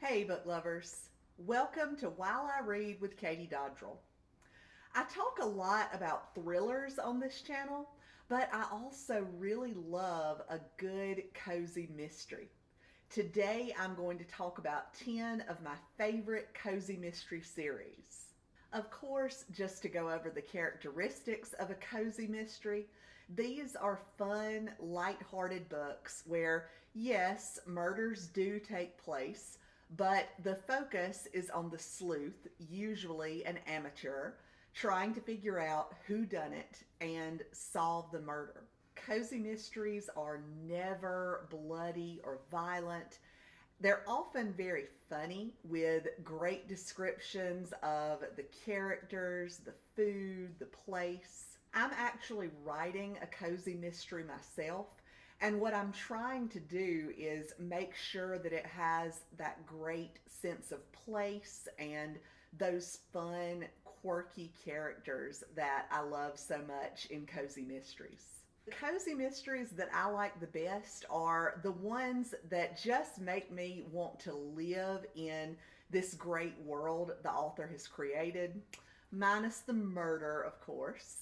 Hey, book lovers. Welcome to While I Read with Katie Dodrell. I talk a lot about thrillers on this channel, but I also really love a good, cozy mystery. Today, I'm going to talk about 10 of my favorite cozy mystery series. Of course, just to go over the characteristics of a cozy mystery, these are fun, light-hearted books where, yes, murders do take place, but the focus is on the sleuth, usually an amateur, trying to figure out who done it and solve the murder. Cozy mysteries are never bloody or violent. They're often very funny with great descriptions of the characters, the food, the place. I'm actually writing a cozy mystery myself, and what I'm trying to do is make sure that it has that great sense of place and those fun, quirky characters that I love so much in cozy mysteries. The cozy mysteries that I like the best are the ones that just make me want to live in this great world the author has created, minus the murder, of course.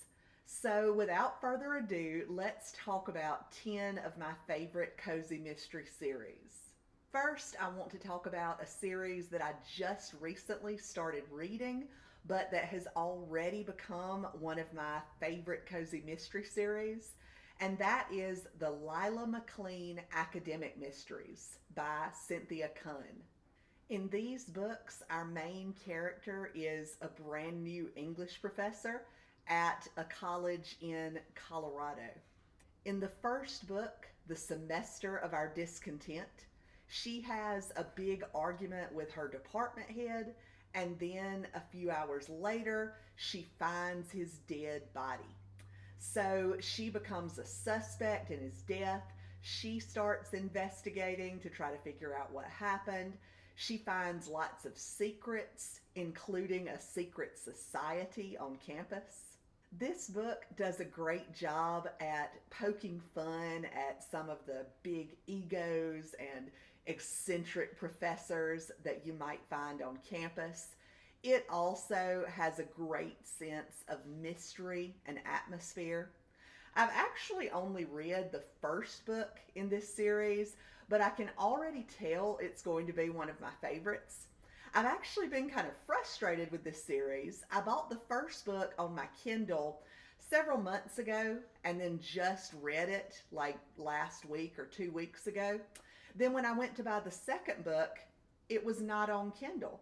So, without further ado, let's talk about 10 of my favorite cozy mystery series. First, I want to talk about a series that I just recently started reading, but that has already become one of my favorite cozy mystery series, and that is the Lila MacLean Academic Mysteries by Cynthia Kuhn. In these books, our main character is a brand new English professor at a college in Colorado. In the first book, The Semester of Our Discontent, she has a big argument with her department head, and then a few hours later, she finds his dead body. So she becomes a suspect in his death. She starts investigating to try to figure out what happened. She finds lots of secrets, including a secret society on campus. This book does a great job at poking fun at some of the big egos and eccentric professors that you might find on campus. It also has a great sense of mystery and atmosphere. I've actually only read the first book in this series, but I can already tell it's going to be one of my favorites. I've actually been kind of frustrated with this series. I bought the first book on my Kindle several months ago and then just read it like last week or 2 weeks ago. Then when I went to buy the second book, it was not on Kindle.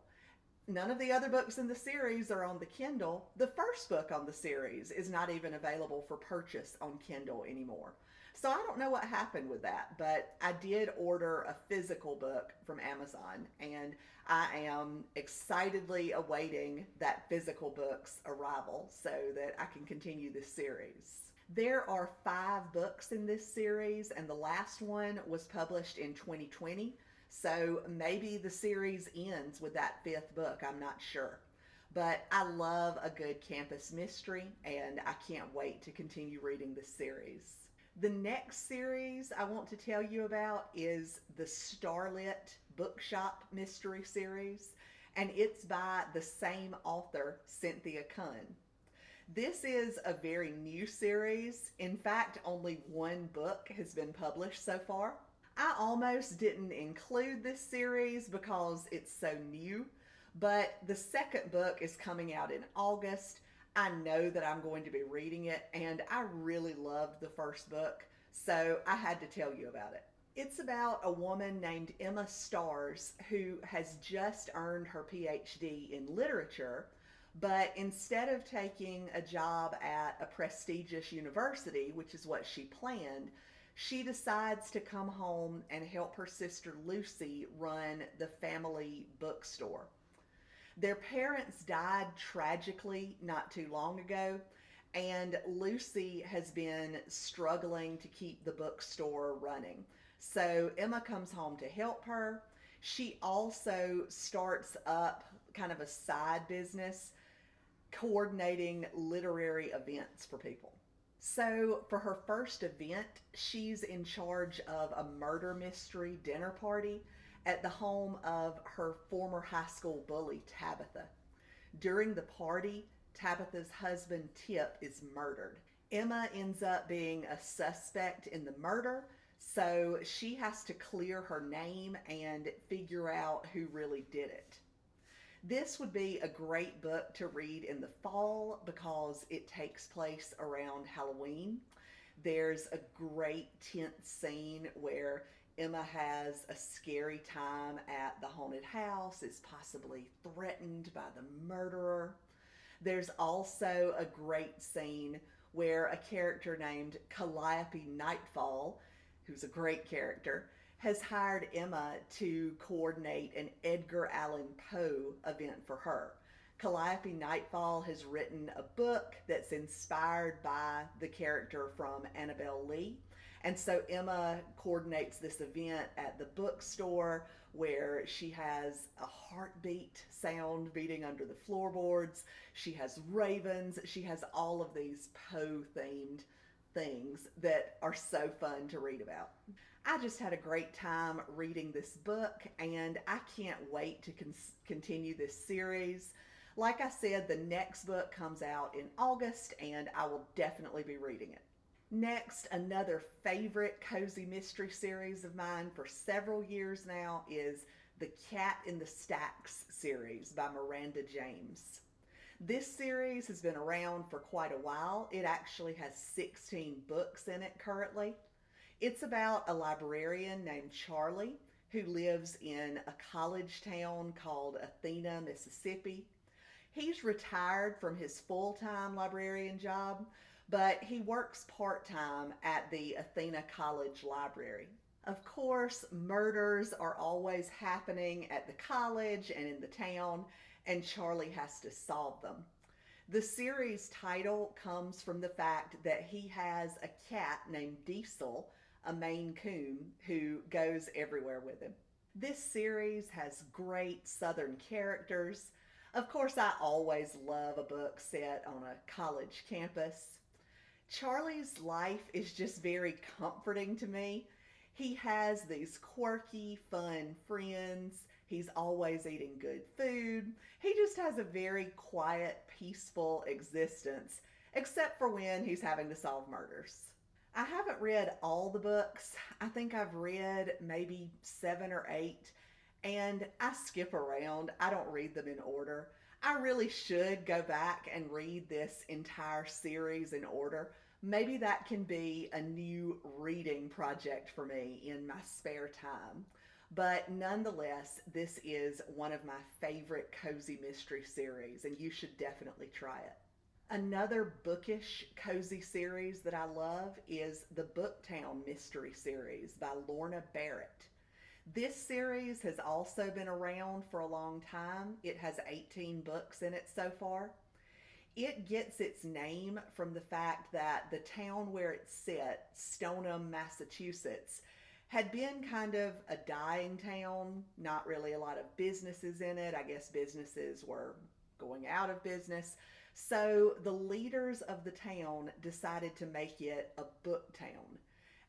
None of the other books in the series are on the Kindle. The first book on the series is not even available for purchase on Kindle anymore. So I don't know what happened with that, but I did order a physical book from Amazon, and I am excitedly awaiting that physical book's arrival so that I can continue this series. There are 5 books in this series, and the last one was published in 2020. So maybe the series ends with that 5th book, I'm not sure. But I love a good campus mystery, and I can't wait to continue reading this series. The next series I want to tell you about is the Starlit Bookshop Mystery Series, and it's by the same author, Cynthia Kuhn. This is a very new series. In fact, only one book has been published so far. I almost didn't include this series because it's so new, but the second book is coming out in August. I know that I'm going to be reading it, and I really loved the first book, so I had to tell you about it. It's about a woman named Emma Stars who has just earned her PhD in literature, but instead of taking a job at a prestigious university, which is what she planned, she decides to come home and help her sister Lucy run the family bookstore. Their parents died tragically not too long ago, and Lucy has been struggling to keep the bookstore running. So Emma comes home to help her. She also starts up kind of a side business coordinating literary events for people. So for her first event, she's in charge of a murder mystery dinner party, at the home of her former high school bully, Tabitha. During the party, Tabitha's husband, Tip, is murdered. Emma ends up being a suspect in the murder, so she has to clear her name and figure out who really did it. This would be a great book to read in the fall because it takes place around Halloween. There's a great tense scene where Emma has a scary time at the haunted house, is possibly threatened by the murderer. There's also a great scene where a character named Calliope Nightfall, who's a great character, has hired Emma to coordinate an Edgar Allan Poe event for her. Calliope Nightfall has written a book that's inspired by the character from Annabelle Lee. And so Emma coordinates this event at the bookstore where she has a heartbeat sound beating under the floorboards. She has ravens. She has all of these Poe-themed things that are so fun to read about. I just had a great time reading this book, and I can't wait to continue this series. Like I said, the next book comes out in August, and I will definitely be reading it. Next, another favorite cozy mystery series of mine for several years now is the Cat in the Stacks series by Miranda James. This series has been around for quite a while. It actually has 16 books in it currently. It's about a librarian named Charlie who lives in a college town called Athena, Mississippi. He's retired from his full-time librarian job, but he works part-time at the Athena College Library. Of course, murders are always happening at the college and in the town, and Charlie has to solve them. The series title comes from the fact that he has a cat named Diesel, a Maine Coon, who goes everywhere with him. This series has great Southern characters. Of course, I always love a book set on a college campus. Charlie's life is just very comforting to me. He has these quirky, fun friends. He's always eating good food. He just has a very quiet, peaceful existence, except for when he's having to solve murders. I haven't read all the books. I think I've read maybe 7 or 8, and I skip around. I don't read them in order. I really should go back and read this entire series in order. Maybe that can be a new reading project for me in my spare time. But nonetheless, this is one of my favorite cozy mystery series, and you should definitely try it. Another bookish cozy series that I love is the Booktown mystery series by Lorna Barret. This series has also been around for a long time. It has 18 books in it so far. It gets its name from the fact that the town where it's set, Stoneham, Massachusetts, had been kind of a dying town, not really a lot of businesses in it. I guess businesses were going out of business. So the leaders of the town decided to make it a book town.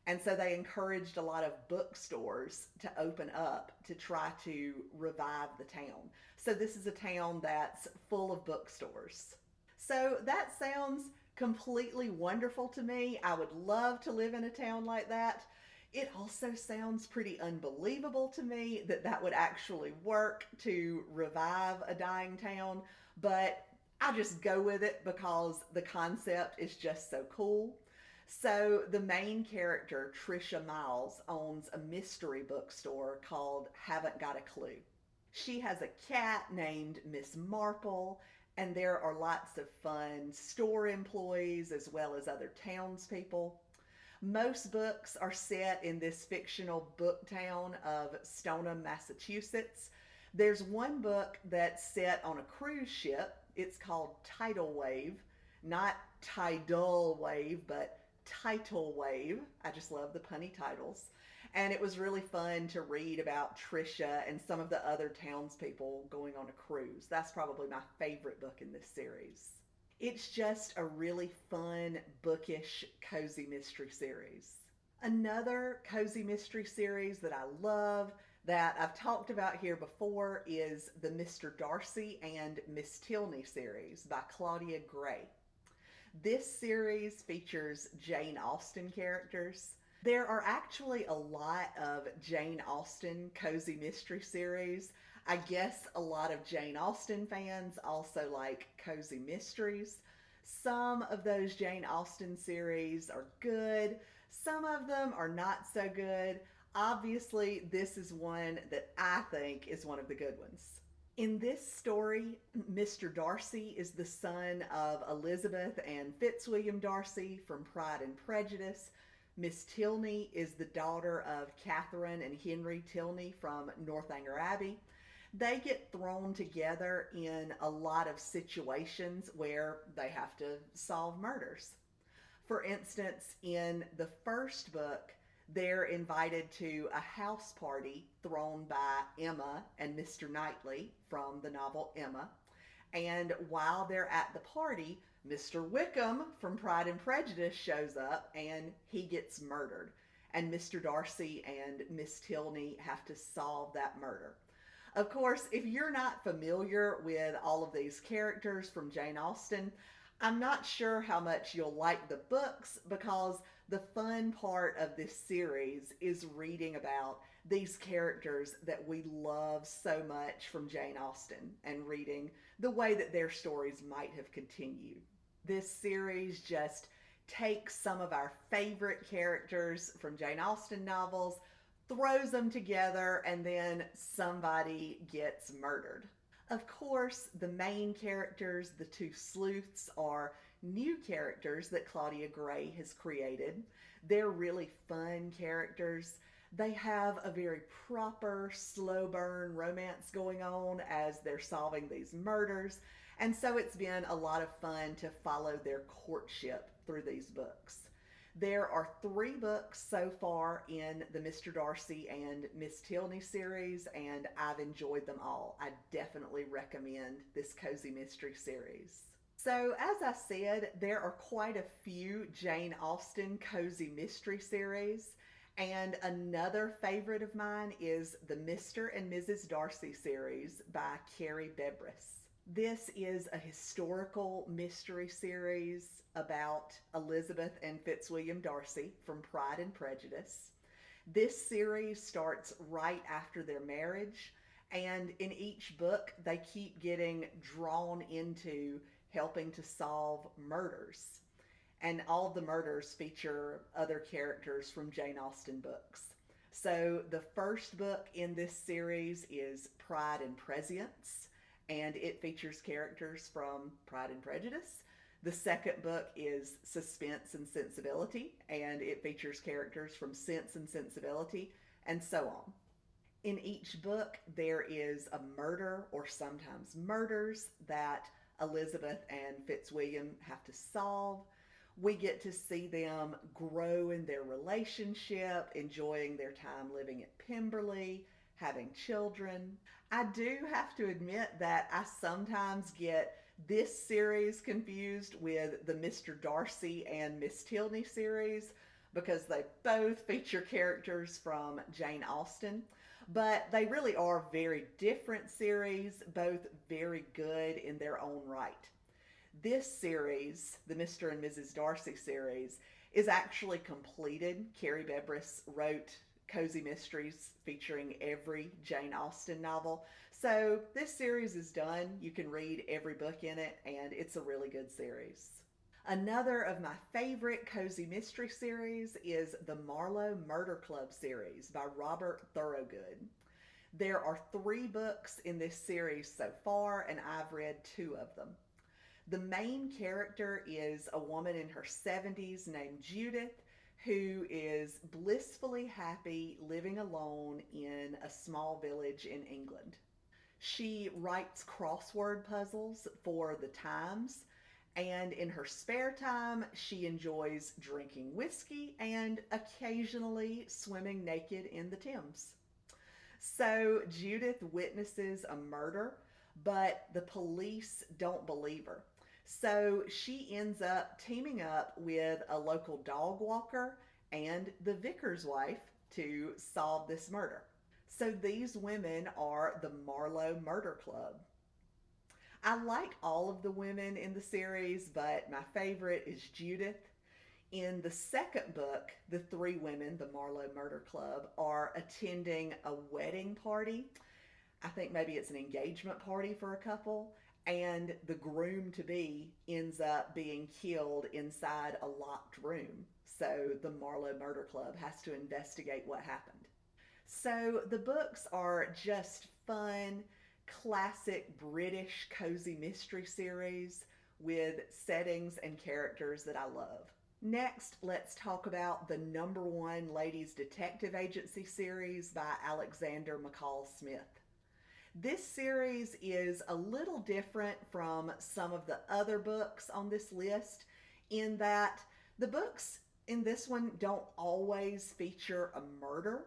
And so they encouraged a lot of bookstores to open up to try to revive the town. So this is a town that's full of bookstores. So that sounds completely wonderful to me. I would love to live in a town like that. It also sounds pretty unbelievable to me that that would actually work to revive a dying town, but I just go with it because the concept is just so cool. So the main character, Trisha Miles, owns a mystery bookstore called Haven't Got a Clue. She has a cat named Miss Marple, and there are lots of fun store employees as well as other townspeople. Most books are set in this fictional book town of Stoneham, Massachusetts. There's one book that's set on a cruise ship. It's called Tidal Wave, not Tidal Wave, but Tidal Wave. I just love the punny titles. And it was really fun to read about Trisha and some of the other townspeople going on a cruise. That's probably my favorite book in this series. It's just a really fun, bookish, cozy mystery series. Another cozy mystery series that I love that I've talked about here before is the Mr. Darcy and Miss Tilney series by Claudia Gray. This series features Jane Austen characters. There are actually a lot of Jane Austen cozy mystery series. I guess a lot of Jane Austen fans also like cozy mysteries. Some of those Jane Austen series are good, some of them are not so good. Obviously, this is one that I think is one of the good ones. In this story, Mr. Darcy is the son of Elizabeth and Fitzwilliam Darcy from Pride and Prejudice. Miss Tilney is the daughter of Catherine and Henry Tilney from Northanger Abbey. They get thrown together in a lot of situations where they have to solve murders. For instance, in the first book, they're invited to a house party thrown by Emma and Mr. Knightley from the novel Emma. And while they're at the party, Mr. Wickham from Pride and Prejudice shows up and he gets murdered. And Mr. Darcy and Miss Tilney have to solve that murder. Of course, if you're not familiar with all of these characters from Jane Austen, I'm not sure how much you'll like the books, because the fun part of this series is reading about these characters that we love so much from Jane Austen and reading the way that their stories might have continued. This series just takes some of our favorite characters from Jane Austen novels, throws them together, and then somebody gets murdered. Of course, the main characters, the two sleuths, are new characters that Claudia Gray has created. They're really fun characters. They have a very proper, slow burn romance going on as they're solving these murders. And so it's been a lot of fun to follow their courtship through these books. There are 3 books so far in the Mr. Darcy and Miss Tilney series, and I've enjoyed them all. I definitely recommend this cozy mystery series. So, as I said, there are quite a few Jane Austen cozy mystery series, and another favorite of mine is the Mr. and Mrs. Darcy series by Carrie Bebris. This is a historical mystery series about Elizabeth and Fitzwilliam Darcy from Pride and Prejudice. This series starts right after their marriage, and in each book they keep getting drawn into helping to solve murders. And all the murders feature other characters from Jane Austen books. So the first book in this series is Pride and Prescience, and it features characters from Pride and Prejudice. The second book is Suspense and Sensibility, and it features characters from Sense and Sensibility, and so on. In each book, there is a murder or sometimes murders that Elizabeth and Fitzwilliam have to solve. We get to see them grow in their relationship, enjoying their time living at Pemberley, having children. I do have to admit that I sometimes get this series confused with the Mr. Darcy and Miss Tilney series, because they both feature characters from Jane Austen, but they really are very different series, both very good in their own right. This series, the Mr. and Mrs. Darcy series, is actually completed. Carrie Bebris wrote cozy mysteries featuring every Jane Austen novel. So this series is done. You can read every book in it, and it's a really good series. Another of my favorite cozy mystery series is the Marlow Murder Club series by Robert Thorogood. There are 3 books in this series so far, and I've read 2 of them. The main character is a woman in her 70s named Judith, who is blissfully happy living alone in a small village in England. She writes crossword puzzles for the Times, and in her spare time, she enjoys drinking whiskey and occasionally swimming naked in the Thames. So Judith witnesses a murder, but the police don't believe her. So she ends up teaming up with a local dog walker and the vicar's wife to solve this murder. So these women are the Marlow Murder Club. I like all of the women in the series, but my favorite is Judith. In the second book, the three women, the Marlow Murder Club, are attending a wedding party. I think maybe it's an engagement party for a couple, and the groom to be ends up being killed inside a locked room. So the Marlow Murder Club has to investigate what happened. So the books are just fun, classic British cozy mystery series with settings and characters that I love. Next, let's talk about the number one ladies detective agency series by Alexander McCall Smith. This series is a little different from some of the other books on this list in that the books in this one don't always feature a murder,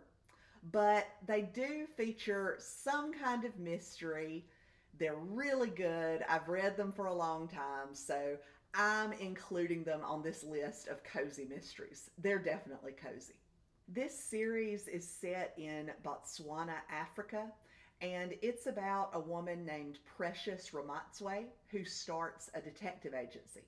but they do feature some kind of mystery. They're really good. I've read them for a long time, so I'm including them on this list of cozy mysteries. They're definitely cozy. This series is set in Botswana, Africa, and it's about a woman named Precious Ramatswe who starts a detective agency.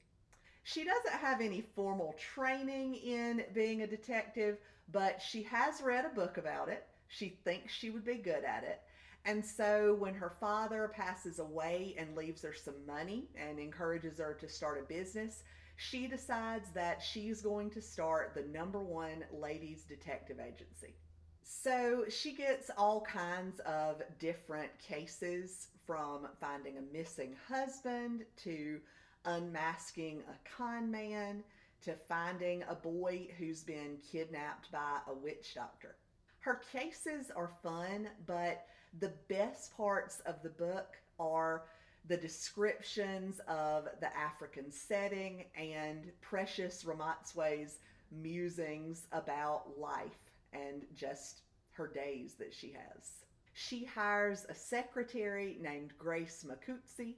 She doesn't have any formal training in being a detective, but she has read a book about it. She thinks she would be good at it. And so when her father passes away and leaves her some money and encourages her to start a business, she decides that she's going to start the number one ladies detective agency. So she gets all kinds of different cases, from finding a missing husband to unmasking a con man to finding a boy who's been kidnapped by a witch doctor. Her cases are fun, but the best parts of the book are the descriptions of the African setting and Precious Ramatswe's musings about life and just her days that she has. She hires a secretary named Grace Makutsi,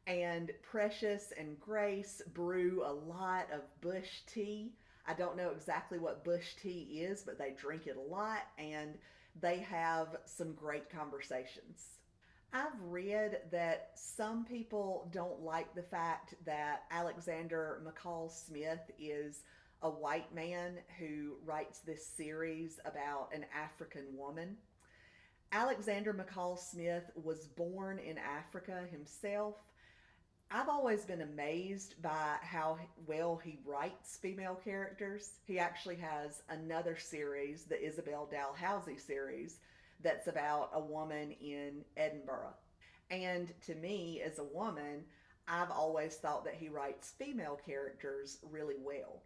and Precious and Grace brew a lot of bush tea. I don't know exactly what bush tea is, but they drink it a lot and they have some great conversations. I've read that some people don't like the fact that Alexander McCall Smith is a white man who writes this series about an African woman. Alexander McCall Smith was born in Africa himself. I've always been amazed by how well he writes female characters. He actually has another series, the Isabel Dalhousie series, that's about a woman in Edinburgh. And to me, as a woman, I've always thought that he writes female characters really well.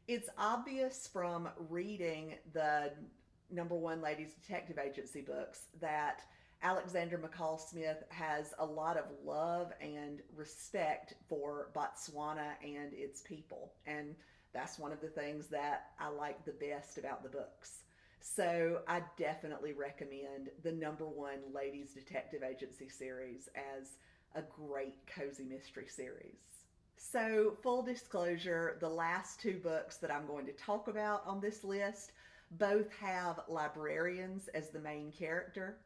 It's obvious from reading the number one ladies detective agency books that Alexander McCall Smith has a lot of love and respect for Botswana and its people. And that's one of the things that I like the best about the books. So I definitely recommend the number one ladies detective agency series as a great cozy mystery series. So, full disclosure, the last two books that I'm going to talk about on this list both have librarians as the main character.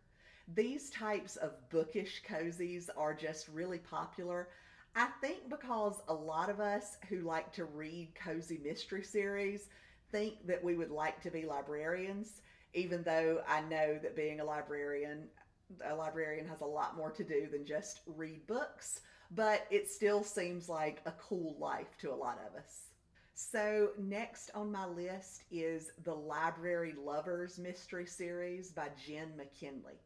These types of bookish cozies are just really popular. I think because a lot of us who like to read cozy mystery series think that we would like to be librarians, even though I know that being a librarian has a lot more to do than just read books, but it still seems like a cool life to a lot of us. So next on my list is the Library Lovers Mystery Series by Jenn McKinlay.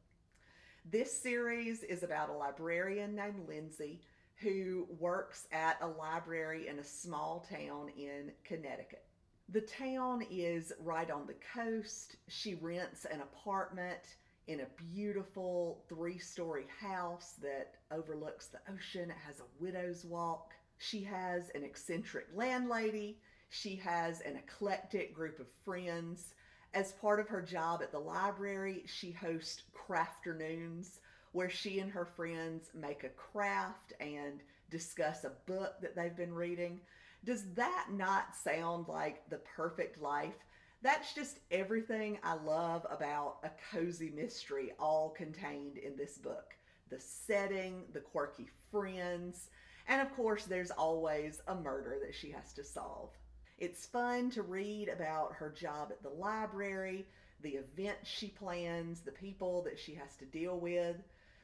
This series is about a librarian named Lindsay who works at a library in a small town in Connecticut. The town is right on the coast. She rents an apartment in a beautiful 3-story house that overlooks the ocean. It has a widow's walk. She has an eccentric landlady. She has an eclectic group of friends. As part of her job at the library, she hosts crafternoons where she and her friends make a craft and discuss a book that they've been reading. Does that not sound like the perfect life? That's just everything I love about a cozy mystery, all contained in this book. The setting, the quirky friends, and of course, there's always a murder that she has to solve. It's fun to read about her job at the library, the events she plans, the people that she has to deal with.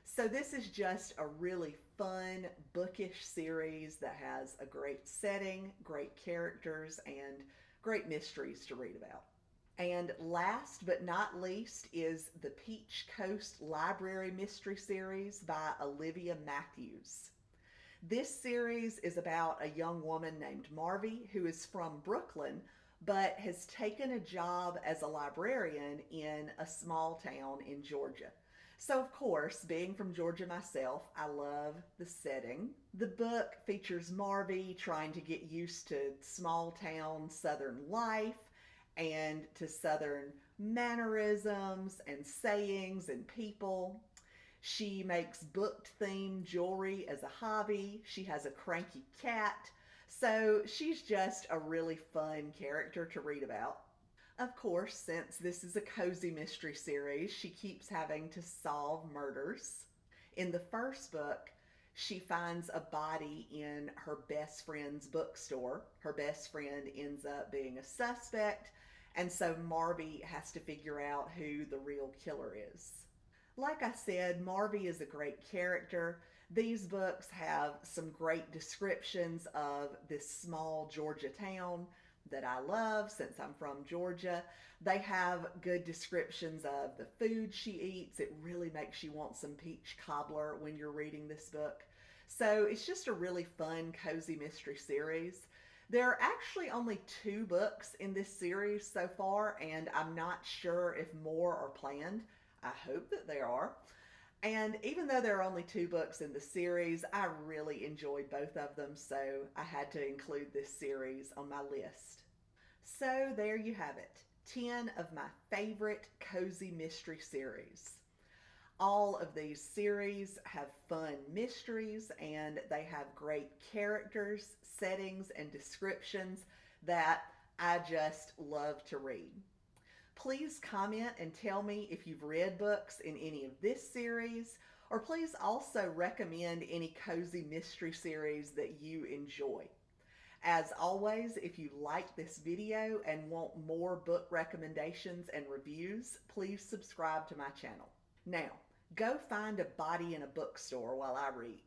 So, this is just a really fun, bookish series that has a great setting, great characters, and great mysteries to read about. And last but not least is the Peach Coast Library Mystery Series by Olivia Matthews. This series is about a young woman named Marvy who is from Brooklyn but has taken a job as a librarian in a small town in Georgia. So, of course, being from Georgia myself, I love the setting. The book features Marvy trying to get used to small town southern life and to southern mannerisms and sayings and people. She makes book themed jewelry as a hobby. She has a cranky cat. So she's just a really fun character to read about. Of course, since this is a cozy mystery series, she keeps having to solve murders. In the first book, she finds a body in her best friend's bookstore. Her best friend ends up being a suspect, and so Marvy has to figure out who the real killer is. Like I said, Marvy is a great character. These books have some great descriptions of this small Georgia town that I love since I'm from Georgia. They have good descriptions of the food she eats. It really makes you want some peach cobbler when you're reading this book. So it's just a really fun, cozy mystery series. There are actually only 2 books in this series so far, and I'm not sure if more are planned. I hope that there are. And even though there are only 2 books in the series, I really enjoyed both of them, so I had to include this series on my list. So there you have it, 10 of my favorite cozy mystery series. All of these series have fun mysteries and they have great characters, settings, and descriptions that I just love to read. Please comment and tell me if you've read books in any of this series, or please also recommend any cozy mystery series that you enjoy. As always, if you like this video and want more book recommendations and reviews, please subscribe to my channel. Now, go find a body in a bookstore while I read.